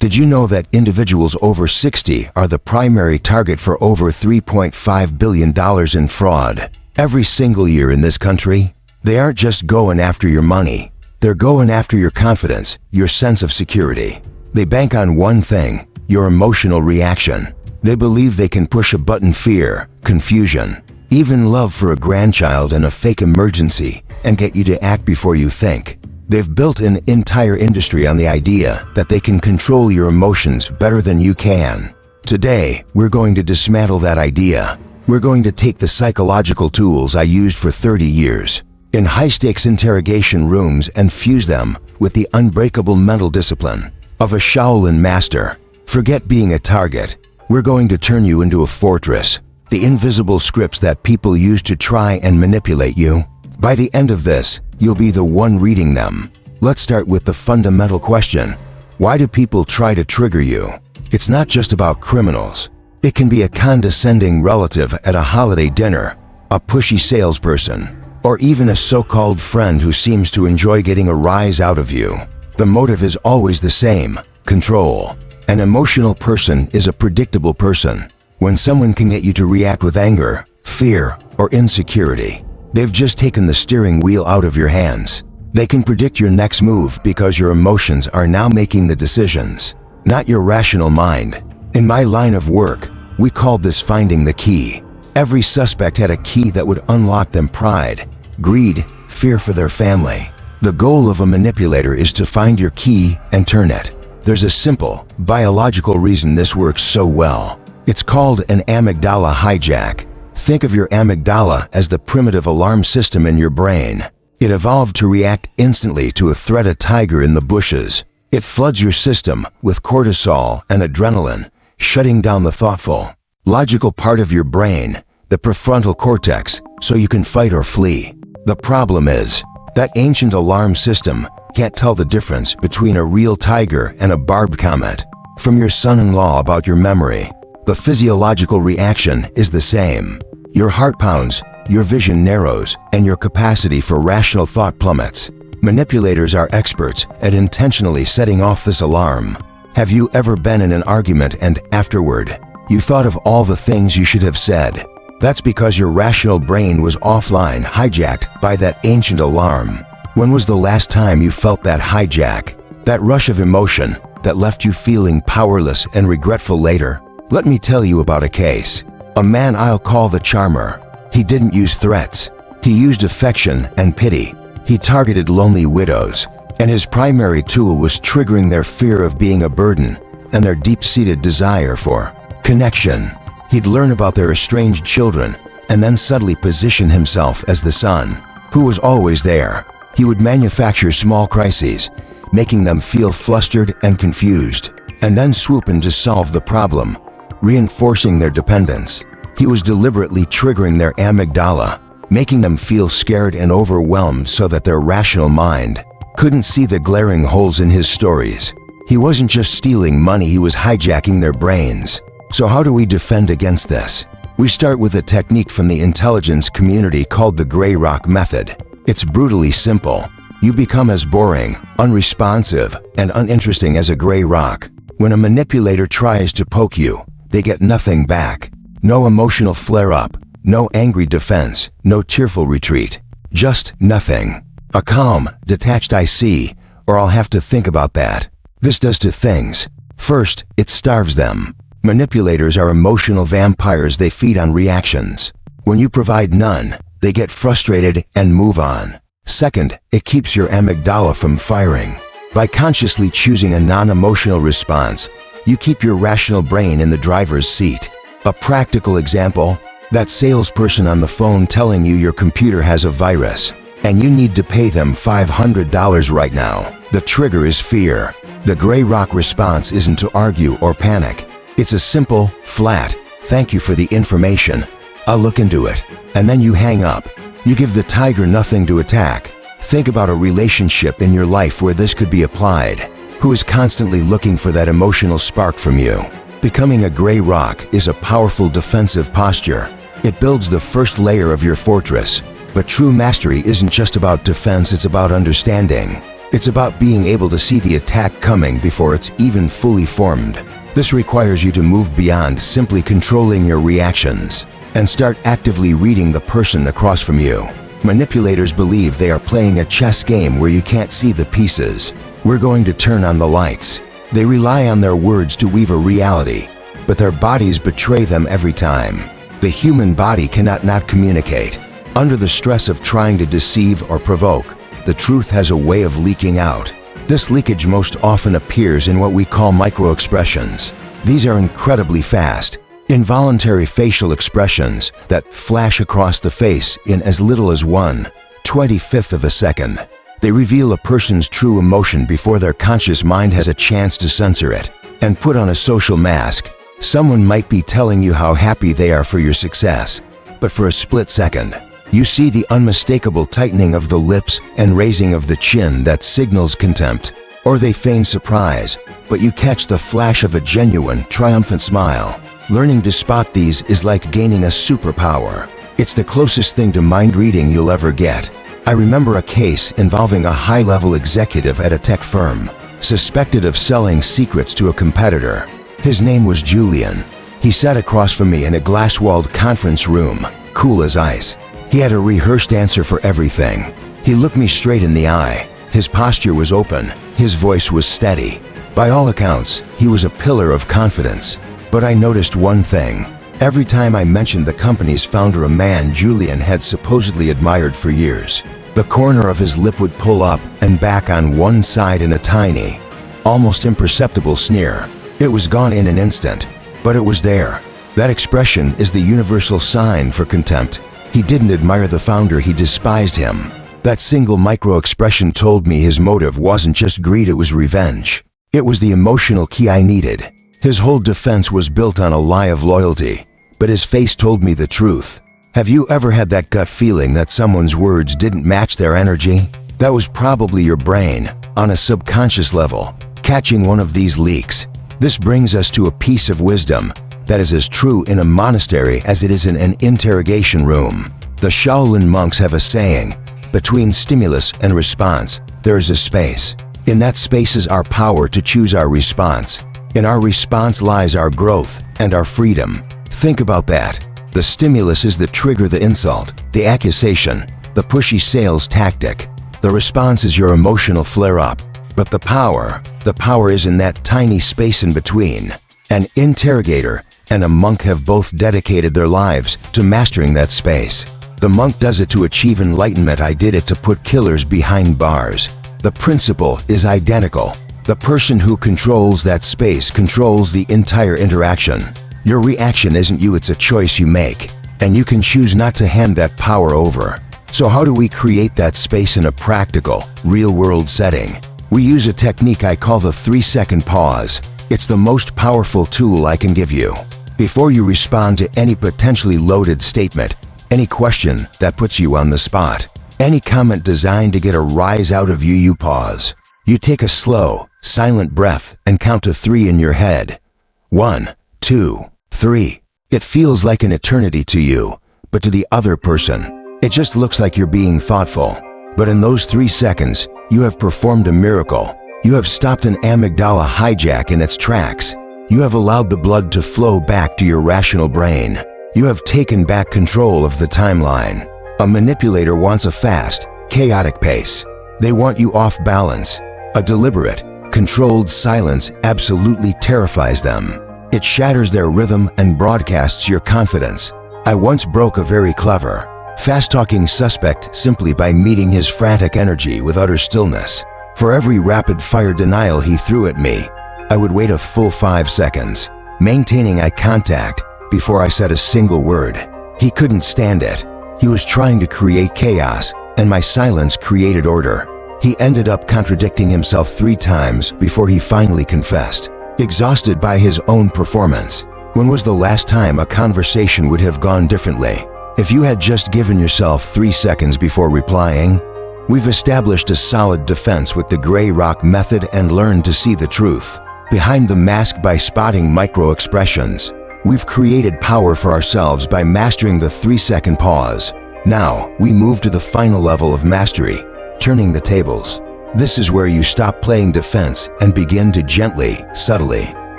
Did you know that individuals over 60 are the primary target for over $3.5 billion in fraud every single year in this country? They aren't just going after your money. They're going after your confidence, your sense of security. They bank on one thing: your emotional reaction. They believe they can push a button: fear, confusion, even love for a grandchild and a fake emergency, and get you to act before you think. They've built an entire industry on the idea that they can control your emotions better than you can. Today, we're going to dismantle that idea. We're going to take the psychological tools I used for 30 years in high-stakes interrogation rooms and fuse them with the unbreakable mental discipline of a Shaolin master. Forget being a target. We're going to turn you into a fortress. The invisible scripts that people use to try and manipulate you. By the end of this, you'll be the one reading them. Let's start with the fundamental question. Why do people try to trigger you? It's not just about criminals. It can be a condescending relative at a holiday dinner, a pushy salesperson, or even a so-called friend who seems to enjoy getting a rise out of you. The motive is always the same: control. An emotional person is a predictable person. When someone can get you to react with anger, fear, or insecurity, they've just taken the steering wheel out of your hands. They can predict your next move because your emotions are now making the decisions, not your rational mind. In my line of work, we called this finding the key. Every suspect had a key that would unlock them: pride, greed, fear for their family. The goal of a manipulator is to find your key and turn it. There's a simple, biological reason this works so well. It's called an amygdala hijack. Think of your amygdala as the primitive alarm system in your brain. It evolved to react instantly to a threat: a tiger in the bushes. It floods your system with cortisol and adrenaline, shutting down the thoughtful, logical part of your brain, the prefrontal cortex, so you can fight or flee. The problem is, that ancient alarm system can't tell the difference between a real tiger and a barbed comment from your son-in-law about your memory. The physiological reaction is the same. Your heart pounds, your vision narrows, and your capacity for rational thought plummets. Manipulators are experts at intentionally setting off this alarm. Have you ever been in an argument and, afterward, you thought of all the things you should have said? That's because your rational brain was offline, hijacked by that ancient alarm. When was the last time you felt that hijack? That rush of emotion that left you feeling powerless and regretful later? Let me tell you about a case. A man I'll call the charmer. He didn't use threats. He used affection and pity. He targeted lonely widows, and his primary tool was triggering their fear of being a burden and their deep-seated desire for connection. He'd learn about their estranged children and then subtly position himself as the son who was always there. He would manufacture small crises, making them feel flustered and confused, and then swoop in to solve the problem, reinforcing their dependence. He was deliberately triggering their amygdala, making them feel scared and overwhelmed so that their rational mind couldn't see the glaring holes in his stories. He wasn't just stealing money, he was hijacking their brains. So how do we defend against this? We start with a technique from the intelligence community called the gray rock method. It's brutally simple. You become as boring, unresponsive, and uninteresting as a gray rock. When a manipulator tries to poke you, they get nothing back. No emotional flare-up, no angry defense, no tearful retreat. Just nothing. A calm, detached "I see," or "I'll have to think about that." This does two things. First, it starves them. Manipulators are emotional vampires. They feed on reactions. When you provide none, they get frustrated and move on. Second, it keeps your amygdala from firing. By consciously choosing a non-emotional response, you keep your rational brain in the driver's seat. A practical example: that salesperson on the phone telling you your computer has a virus, and you need to pay them $500 right now. The trigger is fear. The gray rock response isn't to argue or panic. It's a simple, flat, "Thank you for the information. I'll look into it." And then you hang up. You give the tiger nothing to attack. Think about a relationship in your life where this could be applied. Who is constantly looking for that emotional spark from you? Becoming a gray rock is a powerful defensive posture. It builds the first layer of your fortress. But true mastery isn't just about defense, it's about understanding. It's about being able to see the attack coming before it's even fully formed. This requires you to move beyond simply controlling your reactions and start actively reading the person across from you. Manipulators believe they are playing a chess game where you can't see the pieces. We're going to turn on the lights. They rely on their words to weave a reality, but their bodies betray them every time. The human body cannot not communicate. Under the stress of trying to deceive or provoke, the truth has a way of leaking out. This leakage most often appears in what we call microexpressions. These are incredibly fast, involuntary facial expressions that flash across the face in as little as 1/25 of a second. They reveal a person's true emotion before their conscious mind has a chance to censor it and put on a social mask. Someone might be telling you how happy they are for your success, but for a split second, you see the unmistakable tightening of the lips and raising of the chin that signals contempt. Or they feign surprise, but you catch the flash of a genuine, triumphant smile. Learning to spot these is like gaining a superpower. It's the closest thing to mind reading you'll ever get. I remember a case involving a high-level executive at a tech firm, suspected of selling secrets to a competitor. His name was Julian. He sat across from me in a glass-walled conference room, cool as ice. He had a rehearsed answer for everything. He looked me straight in the eye. His posture was open. His voice was steady. By all accounts, he was a pillar of confidence. But I noticed one thing. Every time I mentioned the company's founder, a man Julian had supposedly admired for years, the corner of his lip would pull up and back on one side in a tiny, almost imperceptible sneer. It was gone in an instant, but it was there. That expression is the universal sign for contempt. He didn't admire the founder, he despised him. That single micro-expression told me his motive wasn't just greed, it was revenge. It was the emotional key I needed. His whole defense was built on a lie of loyalty, but his face told me the truth. Have you ever had that gut feeling that someone's words didn't match their energy? That was probably your brain, on a subconscious level, catching one of these leaks. This brings us to a piece of wisdom that is as true in a monastery as it is in an interrogation room. The Shaolin monks have a saying, between stimulus and response, there is a space. In that space is our power to choose our response. In our response lies our growth and our freedom. Think about that. The stimulus is the trigger, the insult, the accusation, the pushy sales tactic. The response is your emotional flare-up. But the power is in that tiny space in between. An interrogator and a monk have both dedicated their lives to mastering that space. The monk does it to achieve enlightenment. I did it to put killers behind bars. The principle is identical. The person who controls that space controls the entire interaction. Your reaction isn't you, it's a choice you make. And you can choose not to hand that power over. So how do we create that space in a practical, real-world setting? We use a technique I call the 3-second pause. It's the most powerful tool I can give you. Before you respond to any potentially loaded statement, any question that puts you on the spot, any comment designed to get a rise out of you, you pause. You take a slow, silent breath and count to 3 in your head. 1, 2, 3. It feels like an eternity to you, but to the other person, it just looks like you're being thoughtful. But in those 3 seconds, you have performed a miracle. You have stopped an amygdala hijack in its tracks. You have allowed the blood to flow back to your rational brain. You have taken back control of the timeline. A manipulator wants a fast, chaotic pace. They want you off balance. A deliberate, controlled silence absolutely terrifies them. It shatters their rhythm and broadcasts your confidence. I once broke a very clever, fast-talking suspect simply by meeting his frantic energy with utter stillness. For every rapid-fire denial he threw at me, I would wait a full 5 seconds, maintaining eye contact before I said a single word. He couldn't stand it. He was trying to create chaos, and my silence created order. He ended up contradicting himself 3 times before he finally confessed, exhausted by his own performance. When was the last time a conversation would have gone differently? If you had just given yourself 3 seconds before replying? We've established a solid defense with the gray rock method and learned to see the truth behind the mask by spotting micro-expressions. We've created power for ourselves by mastering the 3-second pause. Now, we move to the final level of mastery, turning the tables. This is where you stop playing defense and begin to gently, subtly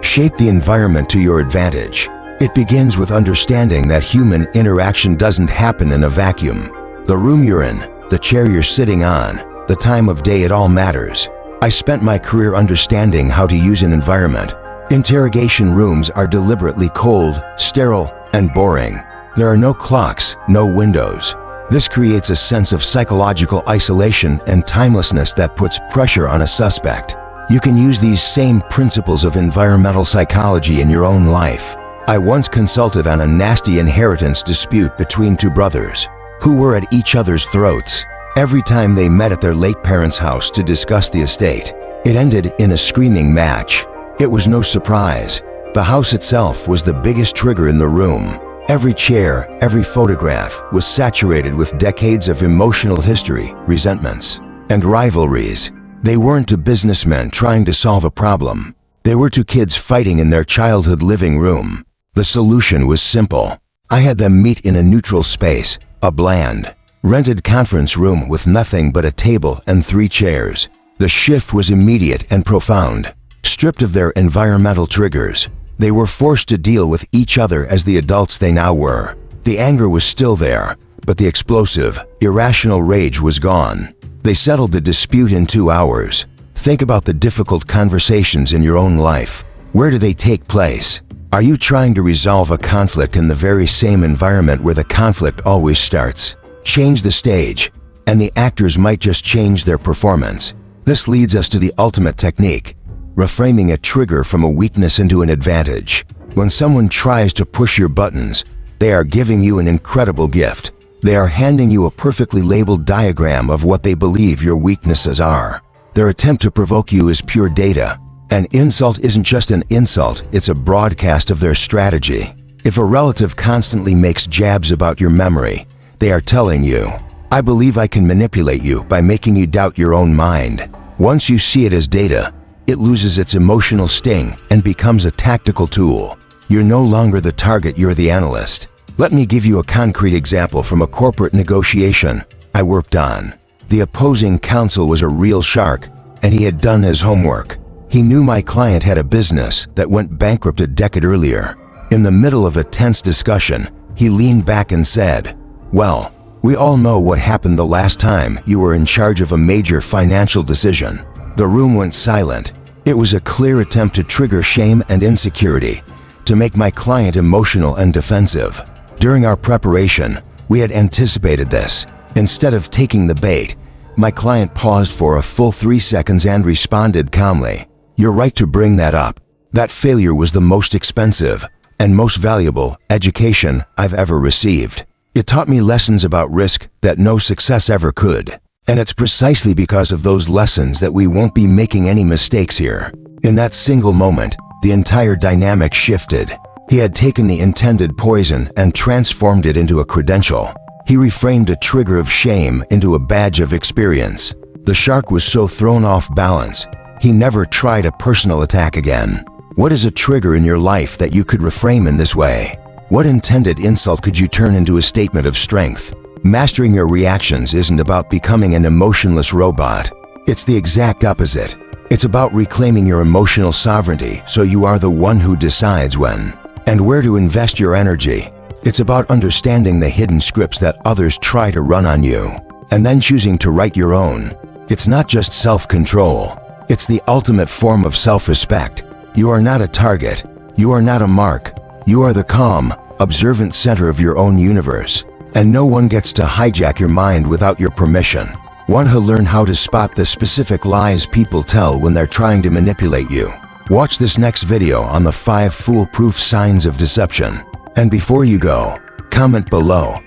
shape the environment to your advantage. It begins with understanding that human interaction doesn't happen in a vacuum. The room you're in, the chair you're sitting on, the time of day, it all matters. I spent my career understanding how to use an environment. Interrogation rooms are deliberately cold, sterile, and boring. There are no clocks, no windows. This creates a sense of psychological isolation and timelessness that puts pressure on a suspect. You can use these same principles of environmental psychology in your own life. I once consulted on a nasty inheritance dispute between two brothers who were at each other's throats. Every time they met at their late parents' house to discuss the estate, it ended in a screaming match. It was no surprise. The house itself was the biggest trigger in the room. Every chair, every photograph was saturated with decades of emotional history, resentments, and rivalries. They weren't two businessmen trying to solve a problem. They were two kids fighting in their childhood living room. The solution was simple. I had them meet in a neutral space, a bland, rented conference room with nothing but a table and 3 chairs. The shift was immediate and profound. Stripped of their environmental triggers, they were forced to deal with each other as the adults they now were. The anger was still there, but the explosive, irrational rage was gone. They settled the dispute in 2 hours. Think about the difficult conversations in your own life. Where do they take place? Are you trying to resolve a conflict in the very same environment where the conflict always starts? Change the stage, and the actors might just change their performance. This leads us to the ultimate technique: reframing a trigger from a weakness into an advantage. When someone tries to push your buttons, they are giving you an incredible gift. They are handing you a perfectly labeled diagram of what they believe your weaknesses are. Their attempt to provoke you is pure data. An insult isn't just an insult, it's a broadcast of their strategy. If a relative constantly makes jabs about your memory, they are telling you, "I believe I can manipulate you by making you doubt your own mind." Once you see it as data, it loses its emotional sting and becomes a tactical tool. You're no longer the target, you're the analyst. Let me give you a concrete example from a corporate negotiation I worked on. The opposing counsel was a real shark, and he had done his homework. He knew my client had a business that went bankrupt a decade earlier. In the middle of a tense discussion, he leaned back and said, "Well, we all know what happened the last time you were in charge of a major financial decision." The room went silent. It was a clear attempt to trigger shame and insecurity, to make my client emotional and defensive. During our preparation, we had anticipated this. Instead of taking the bait, my client paused for a full 3 seconds and responded calmly, "You're right to bring that up. That failure was the most expensive and most valuable education I've ever received. It taught me lessons about risk that no success ever could. And it's precisely because of those lessons that we won't be making any mistakes here." In that single moment, the entire dynamic shifted. He had taken the intended poison and transformed it into a credential. He reframed a trigger of shame into a badge of experience. The shark was so thrown off balance, he never tried a personal attack again. What is a trigger in your life that you could reframe in this way? What intended insult could you turn into a statement of strength? Mastering your reactions isn't about becoming an emotionless robot. It's the exact opposite. It's about reclaiming your emotional sovereignty so you are the one who decides when and where to invest your energy. It's about understanding the hidden scripts that others try to run on you, and then choosing to write your own. It's not just self-control. It's the ultimate form of self-respect. You are not a target. You are not a mark. You are the calm, observant center of your own universe. And no one gets to hijack your mind without your permission. Want to learn how to spot the specific lies people tell when they're trying to manipulate you? Watch this next video on the 5 foolproof signs of deception. And before you go, comment below.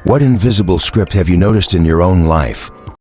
What invisible script have you noticed in your own life?